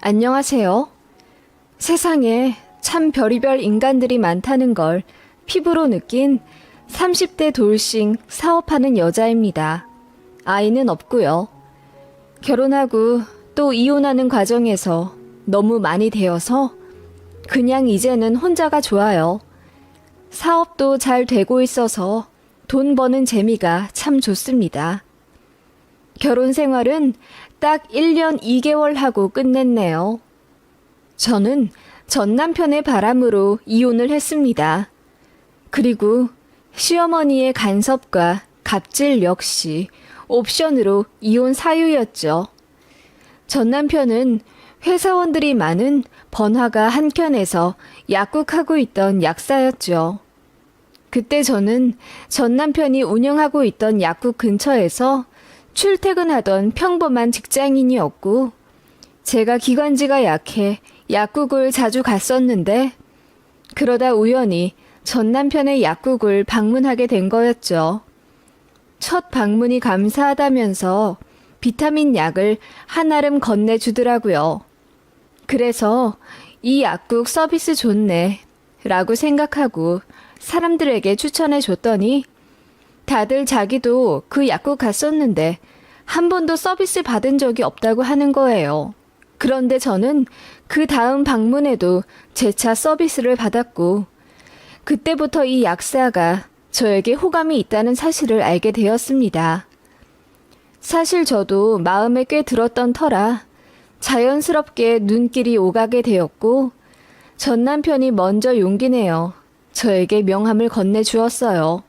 안녕하세요. 세상에 참 별의별 인간들이 많다는 걸 피부로 느낀 30대 돌싱 사업하는 여자입니다. 아이는 없고요. 결혼하고 또 이혼하는 과정에서 너무 많이 되어서 그냥 이제는 혼자가 좋아요. 사업도 잘 되고 있어서 돈 버는 재미가 참 좋습니다. 결혼 생활은 딱 1년 2개월 하고 끝냈네요. 저는 전 남편의 바람으로 이혼을 했습니다. 그리고 시어머니의 간섭과 갑질 역시 옵션으로 이혼 사유였죠. 전 남편은 회사원들이 많은 번화가 한켠에서 약국하고 있던 약사였죠. 그때 저는 전 남편이 운영하고 있던 약국 근처에서 출퇴근하던 평범한 직장인이었고, 제가 기관지가 약해 약국을 자주 갔었는데, 그러다 우연히 전 남편의 약국을 방문하게 된 거였죠. 첫 방문이 감사하다면서 비타민 약을 한아름 건네주더라고요. 그래서 이 약국 서비스 좋네 라고 생각하고 사람들에게 추천해 줬더니 다들 자기도 그 약국 갔었는데 한 번도 서비스 받은 적이 없다고 하는 거예요. 그런데 저는 그 다음 방문에도 재차 서비스를 받았고, 그때부터 이 약사가 저에게 호감이 있다는 사실을 알게 되었습니다. 사실 저도 마음에 꽤 들었던 터라 자연스럽게 눈길이 오가게 되었고, 전 남편이 먼저 용기 내어 저에게 명함을 건네주었어요.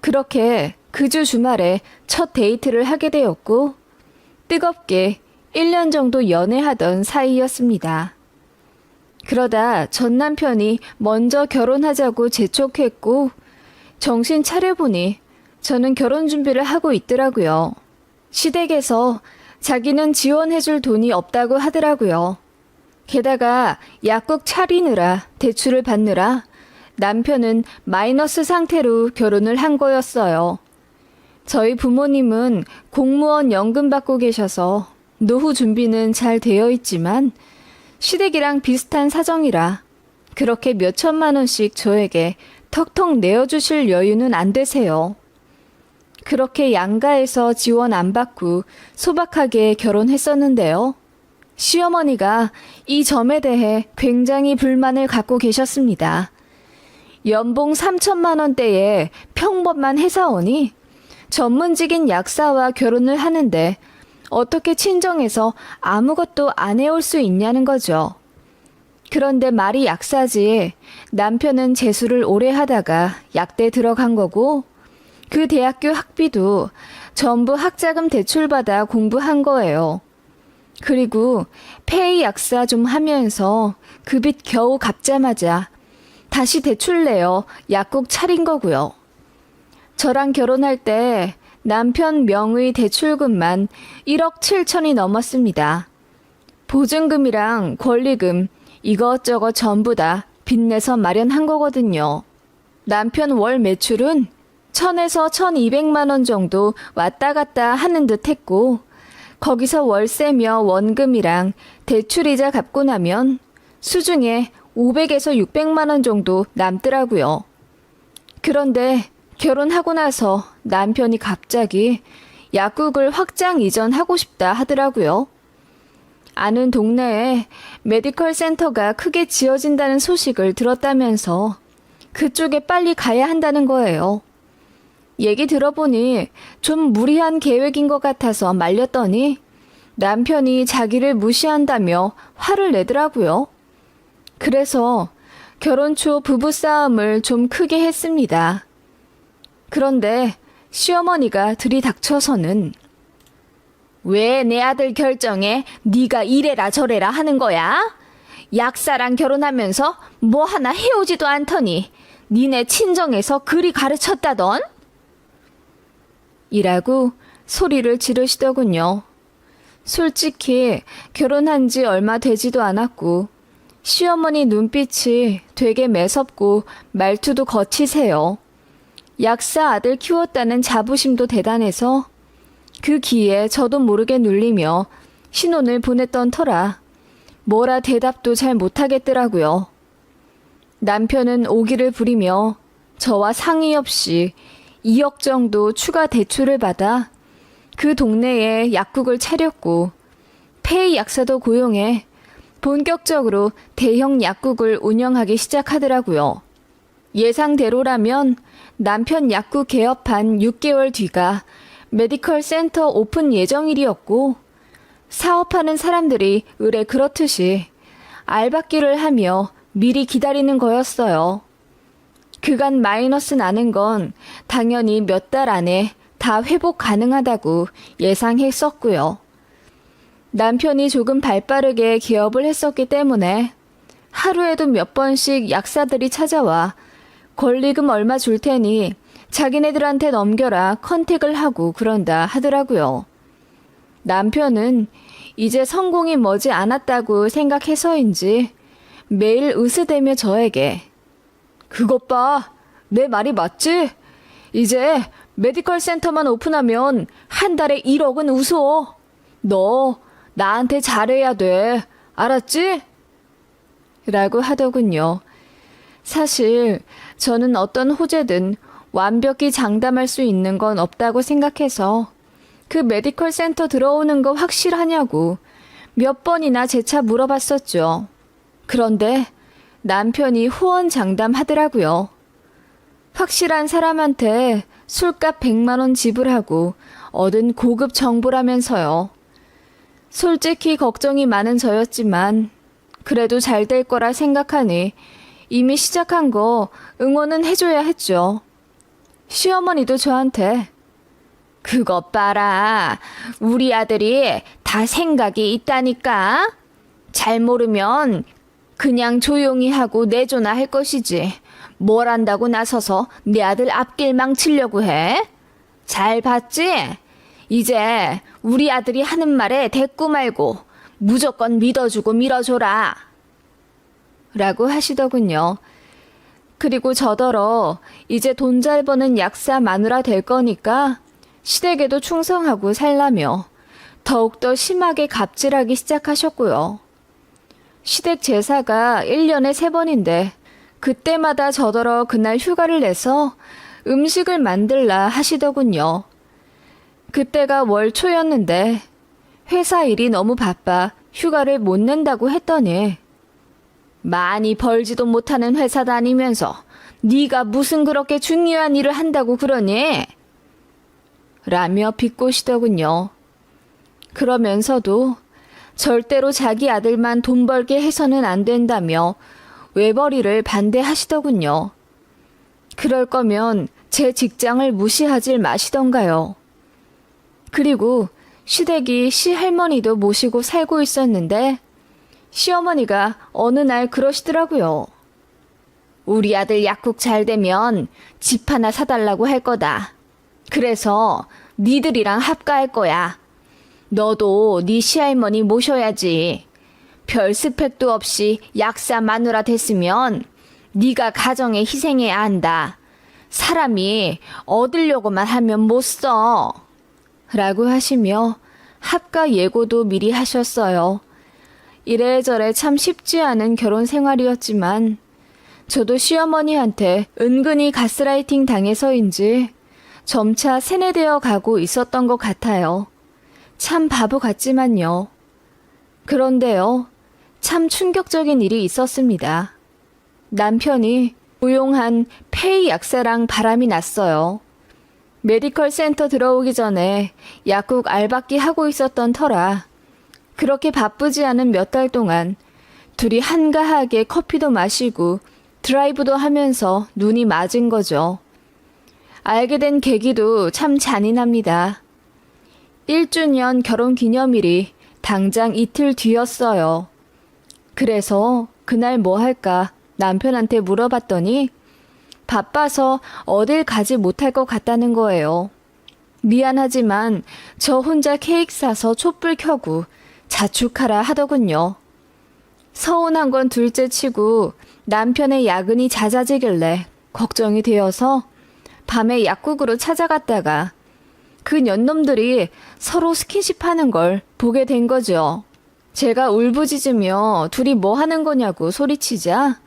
그렇게 그 주 주말에 첫 데이트를 하게 되었고, 뜨겁게 1년 정도 연애하던 사이였습니다. 그러다 전 남편이 먼저 결혼하자고 재촉했고, 정신 차려보니 저는 결혼 준비를 하고 있더라고요. 시댁에서 자기는 지원해줄 돈이 없다고 하더라고요. 게다가 약국 차리느라 대출을 받느라 남편은 마이너스 상태로 결혼을 한 거였어요. 저희 부모님은 공무원 연금 받고 계셔서 노후 준비는 잘 되어 있지만 시댁이랑 비슷한 사정이라 그렇게 몇 천만 원씩 저에게 턱턱 내어주실 여유는 안 되세요. 그렇게 양가에서 지원 안 받고 소박하게 결혼했었는데요. 시어머니가 이 점에 대해 굉장히 불만을 갖고 계셨습니다. 연봉 3천만 원대의 평범한 회사원이 전문직인 약사와 결혼을 하는데 어떻게 친정에서 아무것도 안 해올 수 있냐는 거죠. 그런데 말이 약사지 남편은 재수를 오래 하다가 약대 들어간 거고, 그 대학교 학비도 전부 학자금 대출받아 공부한 거예요. 그리고 폐의 약사 좀 하면서 그 빚 겨우 갚자마자 다시 대출 내어 약국 차린 거고요. 저랑 결혼할 때 남편 명의 대출금만 1억 7천이 넘었습니다. 보증금이랑 권리금 이것저것 전부 다 빚내서 마련한 거거든요. 남편 월 매출은 1,000에서 1,200만 원 정도 왔다 갔다 하는 듯 했고, 거기서 월세며 원금이랑 대출이자 갚고 나면 수중에 500에서 600만 원 정도 남더라고요. 그런데 결혼하고 나서 남편이 갑자기 약국을 확장 이전하고 싶다 하더라고요. 아는 동네에 메디컬 센터가 크게 지어진다는 소식을 들었다면서 그쪽에 빨리 가야 한다는 거예요. 얘기 들어보니 좀 무리한 계획인 것 같아서 말렸더니 남편이 자기를 무시한다며 화를 내더라고요. 그래서 결혼 초 부부싸움을 좀 크게 했습니다. 그런데 시어머니가 들이닥쳐서는 왜 내 아들 결정에 네가 이래라 저래라 하는 거야? 약사랑 결혼하면서 뭐 하나 해오지도 않더니 니네 친정에서 그리 가르쳤다던? 이라고 소리를 지르시더군요. 솔직히 결혼한 지 얼마 되지도 않았고 시어머니 눈빛이 되게 매섭고 말투도 거치세요. 약사 아들 키웠다는 자부심도 대단해서 그 기에 저도 모르게 눌리며 신혼을 보냈던 터라 뭐라 대답도 잘 못하겠더라고요. 남편은 오기를 부리며 저와 상의 없이 2억 정도 추가 대출을 받아 그 동네에 약국을 차렸고 폐의 약사도 고용해 본격적으로 대형 약국을 운영하기 시작하더라고요. 예상대로라면 남편 약국 개업한 6개월 뒤가 메디컬 센터 오픈 예정일이었고 사업하는 사람들이 의뢰 그렇듯이 알박기를 하며 미리 기다리는 거였어요. 그간 마이너스 나는 건 당연히 몇 달 안에 다 회복 가능하다고 예상했었고요. 남편이 조금 발빠르게 개업을 했었기 때문에 하루에도 몇 번씩 약사들이 찾아와 권리금 얼마 줄 테니 자기네들한테 넘겨라 컨택을 하고 그런다 하더라고요. 남편은 이제 성공이 머지 않았다고 생각해서인지 매일 으스대며 저에게 그것 봐, 내 말이 맞지? 이제 메디컬 센터만 오픈하면 한 달에 1억은 우스워. 너 나한테 잘해야 돼. 알았지? 라고 하더군요. 사실 저는 어떤 호재든 완벽히 장담할 수 있는 건 없다고 생각해서 그 메디컬 센터 들어오는 거 확실하냐고 몇 번이나 재차 물어봤었죠. 그런데 남편이 후원장담하더라고요. 확실한 사람한테 술값 100만 원 지불하고 얻은 고급 정보라면서요. 솔직히 걱정이 많은 저였지만 그래도 잘 될 거라 생각하니 이미 시작한 거 응원은 해줘야 했죠. 시어머니도 저한테 그것 봐라. 우리 아들이 다 생각이 있다니까. 잘 모르면 그냥 조용히 하고 내조나 할 것이지. 뭘 안다고 나서서 내 아들 앞길 망치려고 해? 잘 봤지? 이제 우리 아들이 하는 말에 대꾸 말고 무조건 믿어주고 밀어줘라. 라고 하시더군요. 그리고 저더러 이제 돈 잘 버는 약사 마누라 될 거니까 시댁에도 충성하고 살라며 더욱더 심하게 갑질하기 시작하셨고요. 시댁 제사가 1년에 3번인데 그때마다 저더러 그날 휴가를 내서 음식을 만들라 하시더군요. 그때가 월 초였는데 회사 일이 너무 바빠 휴가를 못 낸다고 했더니 많이 벌지도 못하는 회사 다니면서 네가 무슨 그렇게 중요한 일을 한다고 그러니? 라며 비꼬시더군요. 그러면서도 절대로 자기 아들만 돈 벌게 해서는 안 된다며 외벌이를 반대하시더군요. 그럴 거면 제 직장을 무시하질 마시던가요. 그리고 시댁이 시할머니도 모시고 살고 있었는데 시어머니가 어느 날 그러시더라고요. 우리 아들 약국 잘 되면 집 하나 사달라고 할 거다. 그래서 니들이랑 합가할 거야. 너도 네 시할머니 모셔야지. 별 스펙도 없이 약사 마누라 됐으면 네가 가정에 희생해야 한다. 사람이 얻으려고만 하면 못 써. 라고 하시며 합가 예고도 미리 하셨어요. 이래저래 참 쉽지 않은 결혼 생활이었지만 저도 시어머니한테 은근히 가스라이팅 당해서인지 점차 세뇌되어 가고 있었던 것 같아요. 참 바보 같지만요. 그런데요, 참 충격적인 일이 있었습니다. 남편이 고용한 폐의 약사랑 바람이 났어요. 메디컬 센터 들어오기 전에 약국 알박기 하고 있었던 터라 그렇게 바쁘지 않은 몇 달 동안 둘이 한가하게 커피도 마시고 드라이브도 하면서 눈이 맞은 거죠. 알게 된 계기도 참 잔인합니다. 1주년 결혼 기념일이 당장 이틀 뒤였어요. 그래서 그날 뭐 할까 남편한테 물어봤더니 바빠서 어딜 가지 못할 것 같다는 거예요. 미안하지만 저 혼자 케이크 사서 촛불 켜고 자축하라 하더군요. 서운한 건 둘째 치고 남편의 야근이 잦아지길래 걱정이 되어서 밤에 약국으로 찾아갔다가 그 년놈들이 서로 스킨십 하는 걸 보게 된 거죠. 제가 울부짖으며 둘이 뭐 하는 거냐고 소리치자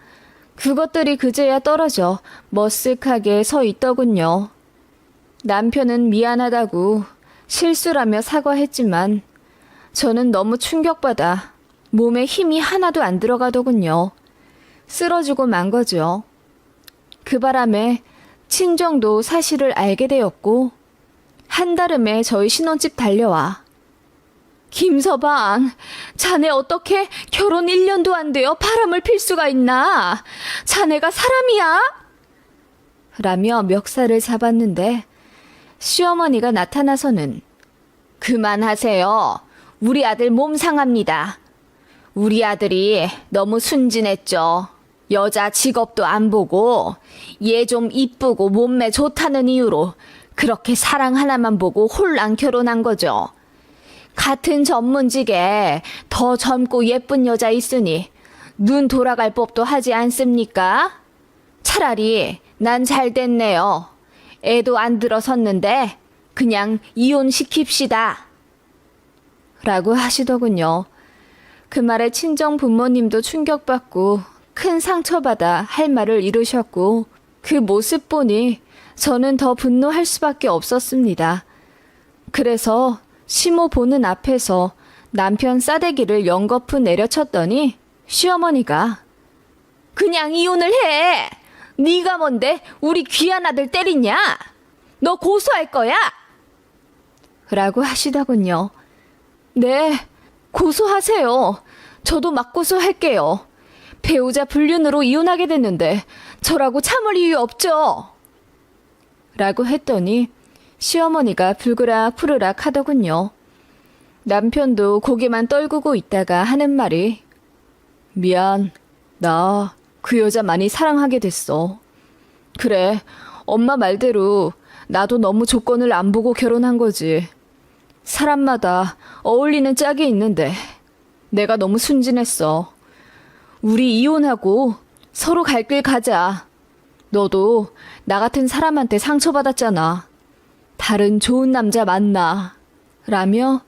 그것들이 그제야 떨어져 머쓱하게 서 있더군요. 남편은 미안하다고 실수라며 사과했지만 저는 너무 충격받아 몸에 힘이 하나도 안 들어가더군요. 쓰러지고 만 거죠. 그 바람에 친정도 사실을 알게 되었고 한달음에 저희 신혼집 달려와 김서방, 자네 어떻게 결혼 1년도 안 되어 바람을 필 수가 있나? 자네가 사람이야? 라며 멱살을 잡았는데 시어머니가 나타나서는 그만하세요. 우리 아들 몸 상합니다. 우리 아들이 너무 순진했죠. 여자 직업도 안 보고 얘 좀 이쁘고 몸매 좋다는 이유로 그렇게 사랑 하나만 보고 홀랑 결혼한 거죠. 같은 전문직에 더 젊고 예쁜 여자 있으니 눈 돌아갈 법도 하지 않습니까? 차라리 난 잘 됐네요. 애도 안 들어섰는데 그냥 이혼시킵시다. 라고 하시더군요. 그 말에 친정 부모님도 충격받고 큰 상처받아 할 말을 잃으셨고 그 모습 보니 저는 더 분노할 수밖에 없었습니다. 그래서 시모 보는 앞에서 남편 싸대기를 연거푸 내려쳤더니 시어머니가 그냥 이혼을 해. 네가 뭔데 우리 귀한 아들 때리냐? 너 고소할 거야? 라고 하시더군요. 네, 고소하세요. 저도 막 고소할게요. 배우자 불륜으로 이혼하게 됐는데 저라고 참을 이유 없죠? 라고 했더니 시어머니가 불그락 푸르락 하더군요. 남편도 고개만 떨구고 있다가 하는 말이 미안, 나 그 여자 많이 사랑하게 됐어. 그래, 엄마 말대로 나도 너무 조건을 안 보고 결혼한 거지. 사람마다 어울리는 짝이 있는데 내가 너무 순진했어. 우리 이혼하고 서로 갈 길 가자. 너도 나 같은 사람한테 상처받았잖아. 다른 좋은 남자 만나. 라며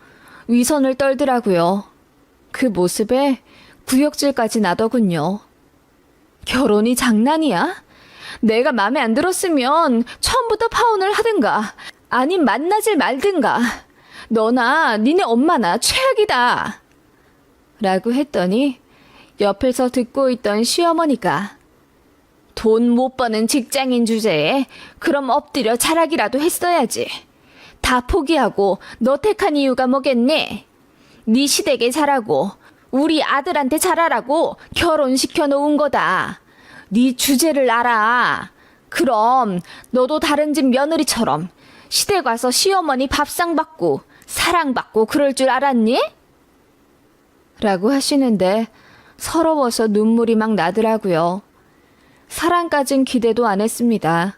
위선을 떨더라고요. 그 모습에 구역질까지 나더군요. 결혼이 장난이야? 내가 마음에 안 들었으면 처음부터 파혼을 하든가 아님 만나질 말든가. 너나 니네 엄마나 최악이다. 라고 했더니 옆에서 듣고 있던 시어머니가 돈 못 버는 직장인 주제에 그럼 엎드려 자락이라도 했어야지. 다 포기하고 너 택한 이유가 뭐겠니? 네 시댁에 잘하고 우리 아들한테 잘하라고 결혼시켜 놓은 거다. 네 주제를 알아. 그럼 너도 다른 집 며느리처럼 시댁 와서 시어머니 밥상 받고 사랑받고 그럴 줄 알았니? 라고 하시는데 서러워서 눈물이 막 나더라고요. 사랑까진 기대도 안 했습니다.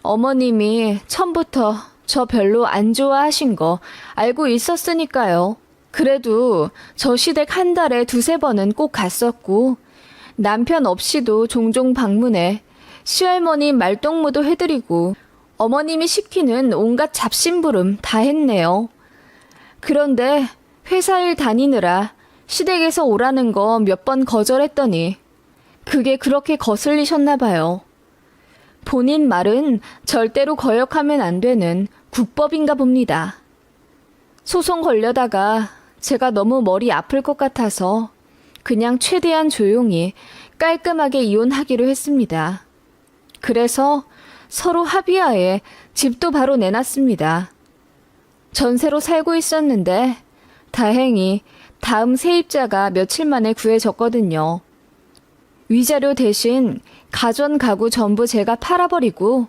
어머님이 처음부터 저 별로 안 좋아하신 거 알고 있었으니까요. 그래도 저 시댁 한 달에 2-3번은 꼭 갔었고 남편 없이도 종종 방문해 시할머니 말동무도 해드리고 어머님이 시키는 온갖 잡심부름 다 했네요. 그런데 회사 일 다니느라 시댁에서 오라는 거 몇 번 거절했더니 그게 그렇게 거슬리셨나 봐요. 본인 말은 절대로 거역하면 안 되는 국법인가 봅니다. 소송 걸려다가 제가 너무 머리 아플 것 같아서 그냥 최대한 조용히 깔끔하게 이혼하기로 했습니다. 그래서 서로 합의하에 집도 바로 내놨습니다. 전세로 살고 있었는데 다행히 다음 세입자가 며칠 만에 구해졌거든요. 위자료 대신 가전 가구 전부 제가 팔아버리고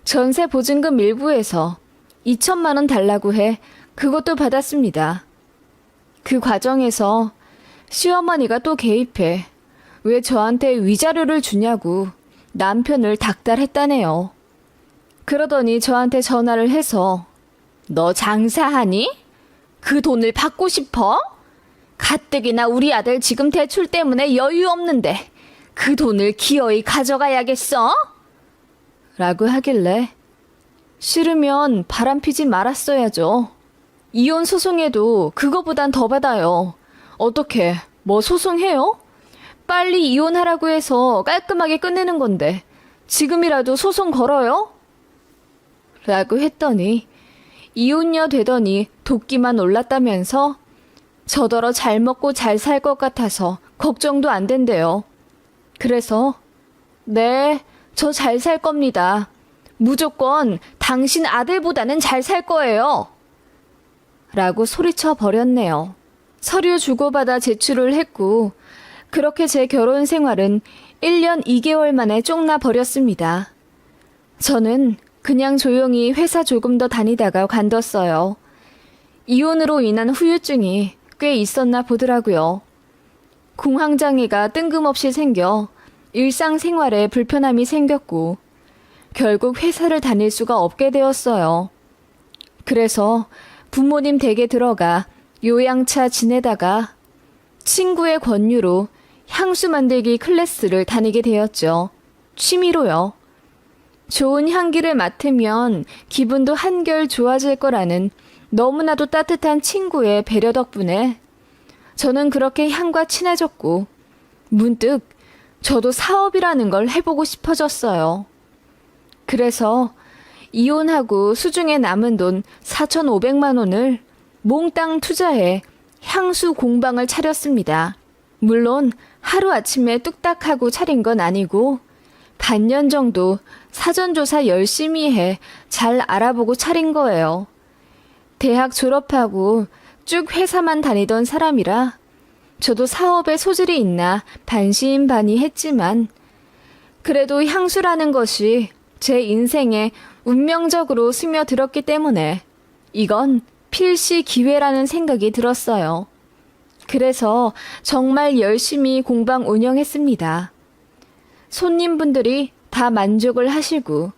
전세 보증금 일부에서 2천만 원 달라고 해 그것도 받았습니다. 그 과정에서 시어머니가 또 개입해 왜 저한테 위자료를 주냐고 남편을 닥달했다네요. 그러더니 저한테 전화를 해서 너 장사하니? 그 돈을 받고 싶어? 가뜩이나 우리 아들 지금 대출 때문에 여유 없는데 그 돈을 기어이 가져가야겠어? 라고 하길래 싫으면 바람피지 말았어야죠. 이혼 소송해도 그거보단 더 받아요. 어떻게, 뭐 소송해요? 빨리 이혼하라고 해서 깔끔하게 끝내는 건데 지금이라도 소송 걸어요? 라고 했더니 이혼녀 되더니 도끼만 올랐다면서 저더러 잘 먹고 잘 살 것 같아서 걱정도 안 된대요. 그래서 네, 저 잘 살 겁니다. 무조건 당신 아들보다는 잘 살 거예요. 라고 소리쳐 버렸네요. 서류 주고받아 제출을 했고 그렇게 제 결혼 생활은 1년 2개월 만에 쪽나 버렸습니다. 저는 그냥 조용히 회사 조금 더 다니다가 관뒀어요. 이혼으로 인한 후유증이 꽤 있었나 보더라고요. 공황장애가 뜬금없이 생겨 일상생활에 불편함이 생겼고 결국 회사를 다닐 수가 없게 되었어요. 그래서 부모님 댁에 들어가 요양차 지내다가 친구의 권유로 향수 만들기 클래스를 다니게 되었죠. 취미로요. 좋은 향기를 맡으면 기분도 한결 좋아질 거라는 너무나도 따뜻한 친구의 배려 덕분에 저는 그렇게 향과 친해졌고 문득 저도 사업이라는 걸 해보고 싶어졌어요. 그래서 이혼하고 수중에 남은 돈 4,500만 원을 몽땅 투자해 향수 공방을 차렸습니다. 물론 하루아침에 뚝딱하고 차린 건 아니고 반년 정도 사전조사 열심히 해 잘 알아보고 차린 거예요. 대학 졸업하고 쭉 회사만 다니던 사람이라 저도 사업에 소질이 있나 반신반의했지만 그래도 향수라는 것이 제 인생에 운명적으로 스며들었기 때문에 이건 필시 기회라는 생각이 들었어요. 그래서 정말 열심히 공방 운영했습니다. 손님분들이 다 만족을 하시고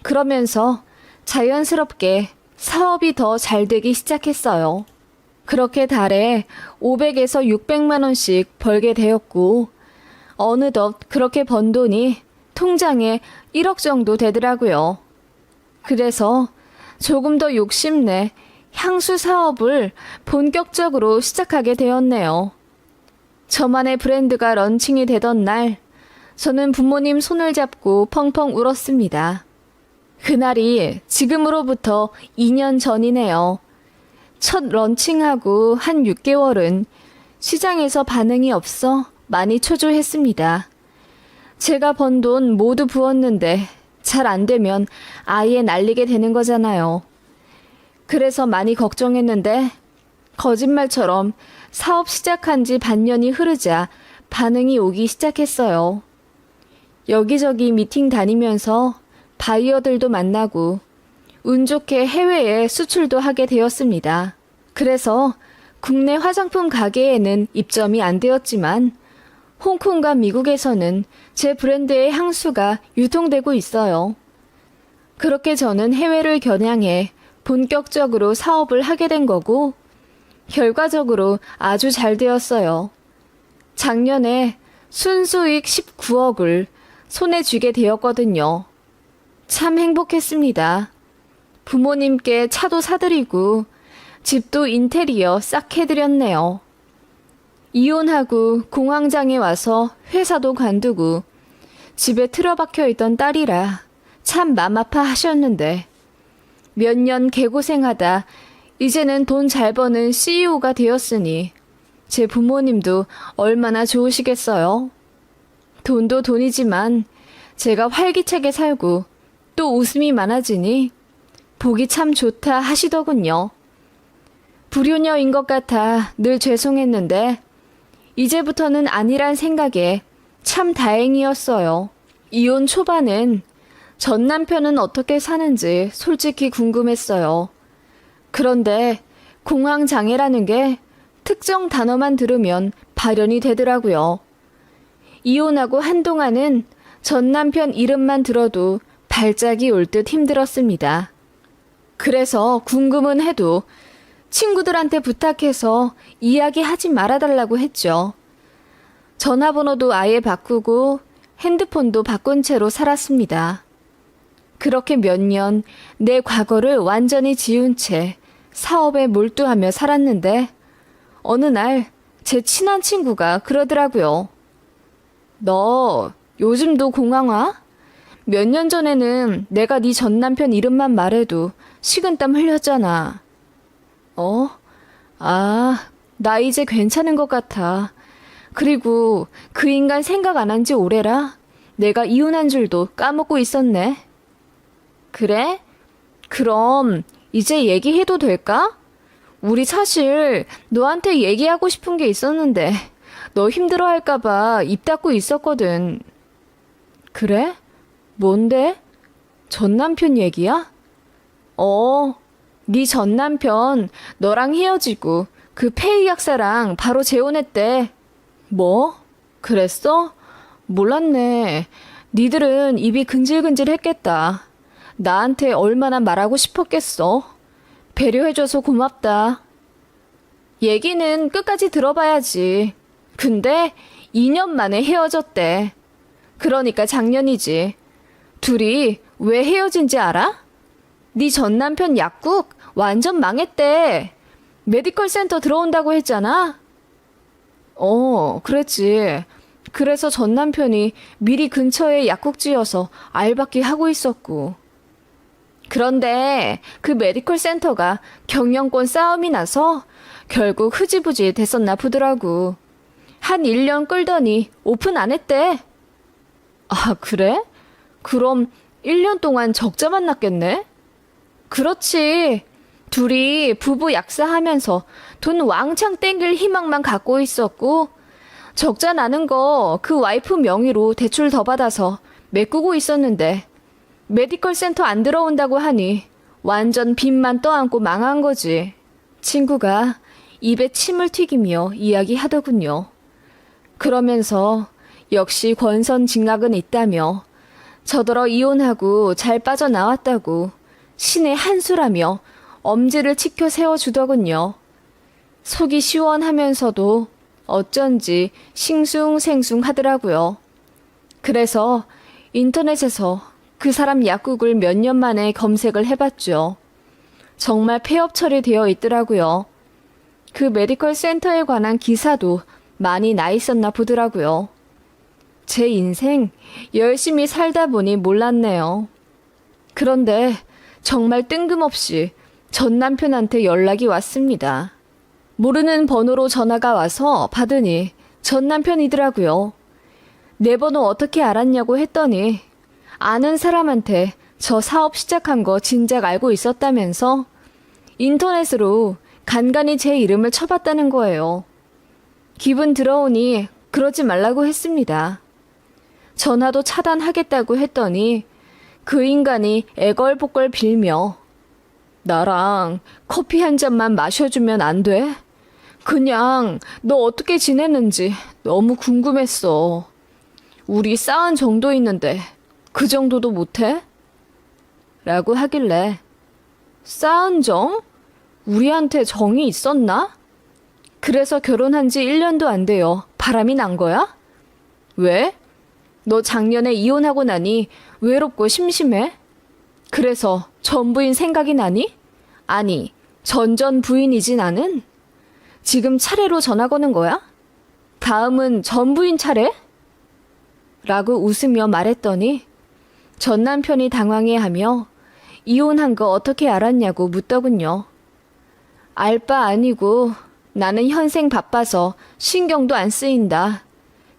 그러면서 자연스럽게 사업이 더 잘 되기 시작했어요. 그렇게 달에 500에서 600만 원씩 벌게 되었고 어느덧 그렇게 번 돈이 통장에 1억 정도 되더라고요. 그래서 조금 더 욕심내 향수 사업을 본격적으로 시작하게 되었네요. 저만의 브랜드가 런칭이 되던 날 저는 부모님 손을 잡고 펑펑 울었습니다. 그날이 지금으로부터 2년 전이네요. 첫 런칭하고 한 6개월은 시장에서 반응이 없어 많이 초조했습니다. 제가 번 돈 모두 부었는데 잘 안 되면 아예 날리게 되는 거잖아요. 그래서 많이 걱정했는데 거짓말처럼 사업 시작한 지 반년이 흐르자 반응이 오기 시작했어요. 여기저기 미팅 다니면서 바이어들도 만나고 운 좋게 해외에 수출도 하게 되었습니다. 그래서 국내 화장품 가게에는 입점이 안 되었지만 홍콩과 미국에서는 제 브랜드의 향수가 유통되고 있어요. 그렇게 저는 해외를 겨냥해 본격적으로 사업을 하게 된 거고 결과적으로 아주 잘 되었어요. 작년에 순수익 19억을 손에 쥐게 되었거든요. 참 행복했습니다. 부모님께 차도 사드리고 집도 인테리어 싹 해드렸네요. 이혼하고 공황장애 와서 회사도 관두고 집에 틀어박혀 있던 딸이라 참 맘 아파 하셨는데 몇 년 개고생하다 이제는 돈 잘 버는 CEO가 되었으니 제 부모님도 얼마나 좋으시겠어요. 돈도 돈이지만 제가 활기차게 살고 또 웃음이 많아지니 보기 참 좋다 하시더군요. 불효녀인 것 같아 늘 죄송했는데 이제부터는 아니란 생각에 참 다행이었어요. 이혼 초반엔 전 남편은 어떻게 사는지 솔직히 궁금했어요. 그런데 공황장애라는 게 특정 단어만 들으면 발현이 되더라고요. 이혼하고 한동안은 전 남편 이름만 들어도 발작이 올 듯 힘들었습니다. 그래서 궁금은 해도 친구들한테 부탁해서 이야기하지 말아달라고 했죠. 전화번호도 아예 바꾸고 핸드폰도 바꾼 채로 살았습니다. 그렇게 몇 년 내 과거를 완전히 지운 채 사업에 몰두하며 살았는데 어느 날 제 친한 친구가 그러더라고요. 너 요즘도 공항 와? 몇 년 전에는 내가 네 전 남편 이름만 말해도 식은땀 흘렸잖아. 나 이제 괜찮은 것 같아. 그리고 그 인간 생각 안 한 지 오래라 내가 이혼한 줄도 까먹고 있었네. 그래? 그럼 이제 얘기해도 될까? 우리 사실 너한테 얘기하고 싶은 게 있었는데 너 힘들어할까봐 입 닫고 있었거든. 그래? 뭔데? 전 남편 얘기야? 네 전 남편 너랑 헤어지고 그 폐의 약사랑 바로 재혼했대. 뭐? 그랬어? 몰랐네. 니들은 입이 근질근질했겠다. 나한테 얼마나 말하고 싶었겠어. 배려해줘서 고맙다. 얘기는 끝까지 들어봐야지. 근데 2년 만에 헤어졌대. 그러니까 작년이지. 둘이 왜 헤어진지 알아? 네 전 남편 약국 완전 망했대. 메디컬 센터 들어온다고 했잖아. 그랬지. 그래서 전 남편이 미리 근처에 약국지어서 알바끼 하고 있었고. 그런데 그 메디컬 센터가 경영권 싸움이 나서 결국 흐지부지 됐었나 보더라고. 한 1년 끌더니 오픈 안 했대. 아, 그래? 그럼 1년 동안 적자만 났겠네? 그렇지. 둘이 부부 약사하면서 돈 왕창 땡길 희망만 갖고 있었고 적자 나는 거 그 와이프 명의로 대출 더 받아서 메꾸고 있었는데 메디컬 센터 안 들어온다고 하니 완전 빚만 떠안고 망한 거지. 친구가 입에 침을 튀기며 이야기하더군요. 그러면서 역시 권선징악은 있다며 저더러 이혼하고 잘 빠져나왔다고 신의 한수라며 엄지를 치켜 세워주더군요. 속이 시원하면서도 어쩐지 싱숭생숭 하더라고요. 그래서 인터넷에서 그 사람 약국을 몇 년 만에 검색을 해봤죠. 정말 폐업 처리되어 있더라고요. 그 메디컬 센터에 관한 기사도 많이 나 있었나 보더라고요. 제 인생 열심히 살다 보니 몰랐네요. 그런데 정말 뜬금없이 전 남편한테 연락이 왔습니다. 모르는 번호로 전화가 와서 받으니 전 남편이더라고요. 내 번호 어떻게 알았냐고 했더니 아는 사람한테 저 사업 시작한 거 진작 알고 있었다면서 인터넷으로 간간히 제 이름을 쳐봤다는 거예요. 기분 들어오니 그러지 말라고 했습니다. 전화도 차단하겠다고 했더니 그 인간이 애걸복걸 빌며 나랑 커피 한 잔만 마셔주면 안 돼? 그냥 너 어떻게 지냈는지 너무 궁금했어. 우리 싸운 정도 있는데 그 정도도 못해? 라고 하길래 싸운 정? 우리한테 정이 있었나? 그래서 결혼한 지 1년도 안 돼요. 바람이 난 거야? 왜? 너 작년에 이혼하고 나니 외롭고 심심해? 그래서 전 부인 생각이 나니? 아니, 전전 부인이지 나는? 지금 차례로 전화 거는 거야? 다음은 전 부인 차례? 라고 웃으며 말했더니 전 남편이 당황해하며 이혼한 거 어떻게 알았냐고 묻더군요. 알 바 아니고 나는 현생 바빠서 신경도 안 쓰인다.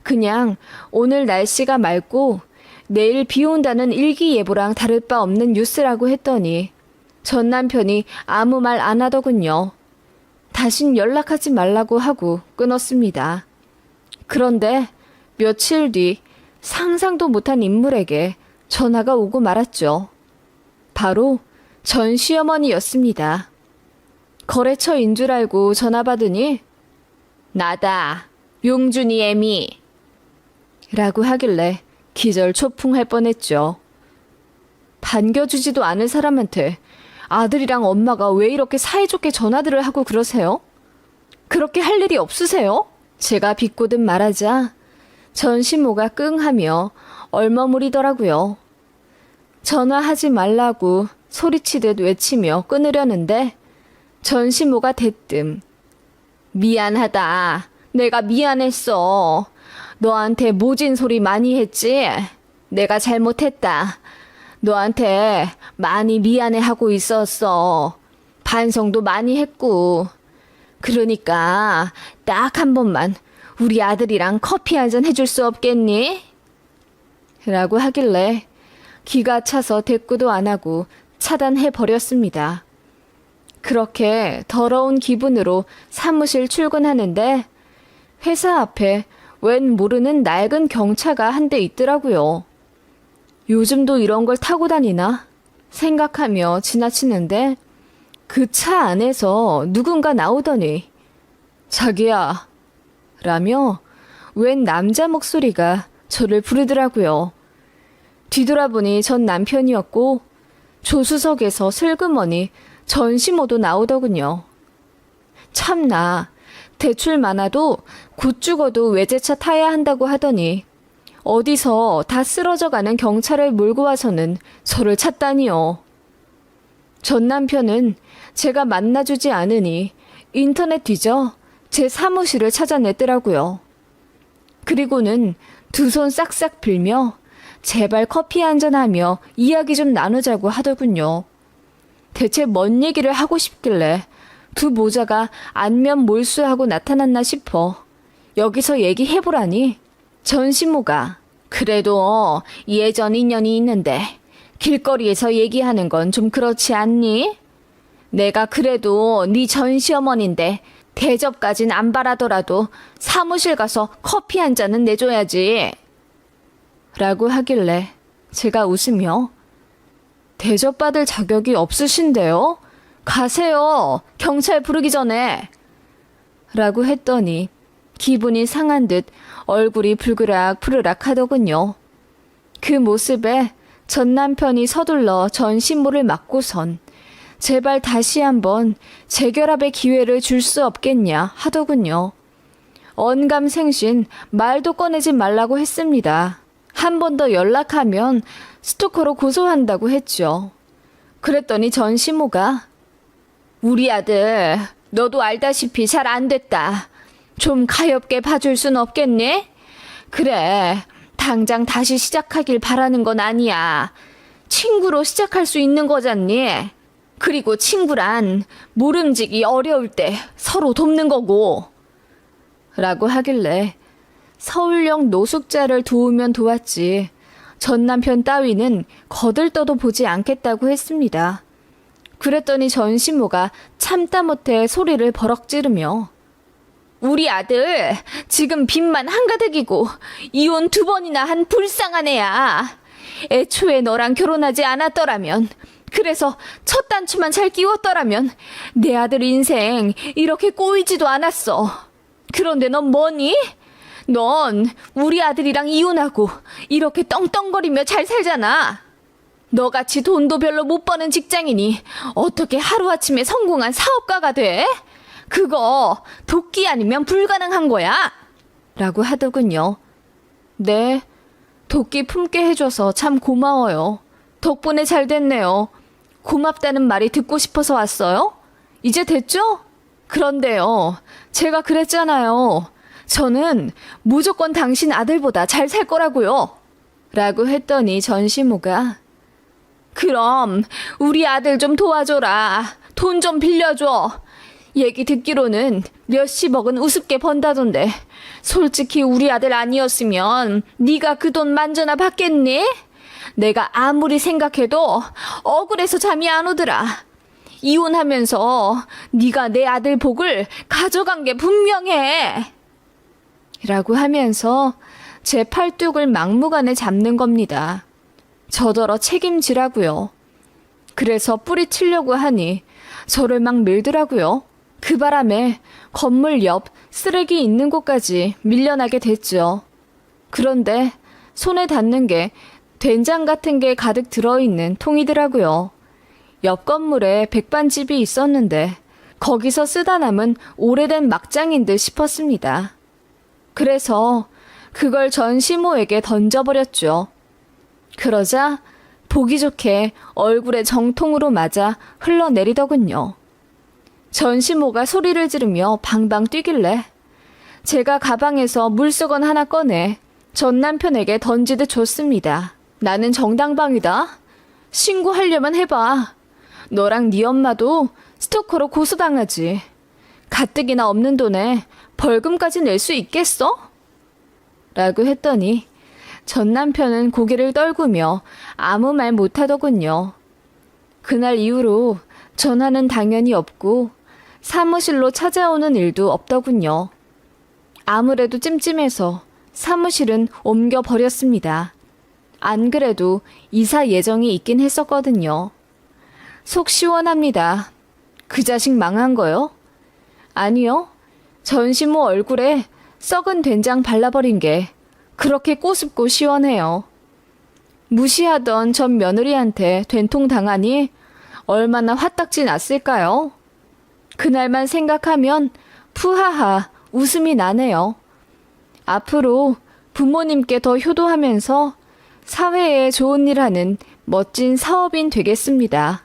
그냥 오늘 날씨가 맑고 내일 비 온다는 일기예보랑 다를 바 없는 뉴스라고 했더니 전 남편이 아무 말 안 하더군요. 다신 연락하지 말라고 하고 끊었습니다. 그런데 며칠 뒤 상상도 못한 인물에게 전화가 오고 말았죠. 바로 전 시어머니였습니다. 거래처인 줄 알고 전화 받으니 나다, 용준이 애미 라고 하길래 기절초풍할 뻔했죠. 반겨주지도 않을 사람한테 아들이랑 엄마가 왜 이렇게 사이좋게 전화들을 하고 그러세요? 그렇게 할 일이 없으세요? 제가 비꼬듯 말하자 전 시모가 끙하며 얼머무리더라고요. 전화하지 말라고 소리치듯 외치며 끊으려는데 전시모가 대뜸 미안하다. 내가 미안했어. 너한테 모진 소리 많이 했지? 내가 잘못했다. 너한테 많이 미안해하고 있었어. 반성도 많이 했고. 그러니까 딱 한 번만 우리 아들이랑 커피 한잔 해줄 수 없겠니? 라고 하길래 기가 차서 대꾸도 안 하고 차단해버렸습니다. 그렇게 더러운 기분으로 사무실 출근하는데 회사 앞에 웬 모르는 낡은 경차가 한 대 있더라고요. 요즘도 이런 걸 타고 다니나 생각하며 지나치는데 그 차 안에서 누군가 나오더니 자기야 라며 웬 남자 목소리가 저를 부르더라고요. 뒤돌아보니 전 남편이었고 조수석에서 슬그머니 전시모도 나오더군요. 참나 대출 많아도 곧 죽어도 외제차 타야 한다고 하더니 어디서 다 쓰러져가는 경찰을 몰고 와서는 저를 찾다니요. 전 남편은 제가 만나주지 않으니 인터넷 뒤져 제 사무실을 찾아냈더라고요. 그리고는 두 손 싹싹 빌며 제발 커피 한잔하며 이야기 좀 나누자고 하더군요. 대체 뭔 얘기를 하고 싶길래 두 모자가 안면 몰수하고 나타났나 싶어 여기서 얘기해보라니 전시모가 그래도 예전 인연이 있는데 길거리에서 얘기하는 건 좀 그렇지 않니? 내가 그래도 네 전시어머니인데 대접까진 안 바라더라도 사무실 가서 커피 한 잔은 내줘야지. 라고 하길래 제가 웃으며 대접받을 자격이 없으신데요? 가세요. 경찰 부르기 전에. 라고 했더니 기분이 상한 듯 얼굴이 불그락 푸르락 하더군요. 그 모습에 전 남편이 서둘러 전신모를 맞고선 제발 다시 한번 재결합의 기회를 줄 수 없겠냐 하더군요. 언감생신 말도 꺼내지 말라고 했습니다. 한 번 더 연락하면 스토커로 고소한다고 했죠. 그랬더니 전시모가 우리 아들 너도 알다시피 잘 안 됐다. 좀 가엾게 봐줄 순 없겠니? 그래 당장 다시 시작하길 바라는 건 아니야. 친구로 시작할 수 있는 거잖니. 그리고 친구란 모름지기 어려울 때 서로 돕는 거고. 라고 하길래 서울역 노숙자를 도우면 도왔지 전 남편 따위는 거들떠도 보지 않겠다고 했습니다. 그랬더니 전신모가 참다 못해 소리를 버럭 지르며 우리 아들 지금 빚만 한가득이고 이혼 2번이나 한 불쌍한 애야. 애초에 너랑 결혼하지 않았더라면 그래서 첫 단추만 잘 끼웠더라면 내 아들 인생 이렇게 꼬이지도 않았어. 그런데 넌 뭐니? 넌 우리 아들이랑 이혼하고 이렇게 떵떵거리며 잘 살잖아. 너같이 돈도 별로 못 버는 직장인이 어떻게 하루아침에 성공한 사업가가 돼? 그거 도끼 아니면 불가능한 거야. 라고 하더군요. 네, 도끼 품게 해줘서 참 고마워요. 덕분에 잘 됐네요. 고맙다는 말이 듣고 싶어서 왔어요? 이제 됐죠? 그런데요, 제가 그랬잖아요. 저는 무조건 당신 아들보다 잘 살 거라고요. 라고 했더니 전시모가 그럼 우리 아들 좀 도와줘라. 돈 좀 빌려줘. 얘기 듣기로는 몇십억은 우습게 번다던데 솔직히 우리 아들 아니었으면 네가 그 돈 만져나 받겠니? 내가 아무리 생각해도 억울해서 잠이 안 오더라. 이혼하면서 네가 내 아들 복을 가져간 게 분명해. 라고 하면서 제 팔뚝을 막무가내 잡는 겁니다. 저더러 책임지라고요. 그래서 뿌리치려고 하니 저를 막 밀더라고요. 그 바람에 건물 옆 쓰레기 있는 곳까지 밀려나게 됐죠. 그런데 손에 닿는 게 된장 같은 게 가득 들어있는 통이더라고요. 옆 건물에 백반집이 있었는데 거기서 쓰다 남은 오래된 막장인 듯 싶었습니다. 그래서 그걸 전시모에게 던져버렸죠. 그러자 보기 좋게 얼굴에 정통으로 맞아 흘러내리더군요. 전시모가 소리를 지르며 방방 뛰길래 제가 가방에서 물수건 하나 꺼내 전 남편에게 던지듯 줬습니다. 나는 정당방위다. 신고하려면 해봐. 너랑 네 엄마도 스토커로 고소당하지. 가뜩이나 없는 돈에 벌금까지 낼 수 있겠어? 라고 했더니 전 남편은 고개를 떨구며 아무 말 못하더군요. 그날 이후로 전화는 당연히 없고 사무실로 찾아오는 일도 없더군요. 아무래도 찜찜해서 사무실은 옮겨버렸습니다. 안 그래도 이사 예정이 있긴 했었거든요. 속 시원합니다. 그 자식 망한 거요? 아니요. 전시모 얼굴에 썩은 된장 발라버린 게 그렇게 꼬숩고 시원해요. 무시하던 전 며느리한테 된통 당하니 얼마나 화딱지 났을까요? 그날만 생각하면 푸하하 웃음이 나네요. 앞으로 부모님께 더 효도하면서 사회에 좋은 일 하는 멋진 사업인 되겠습니다.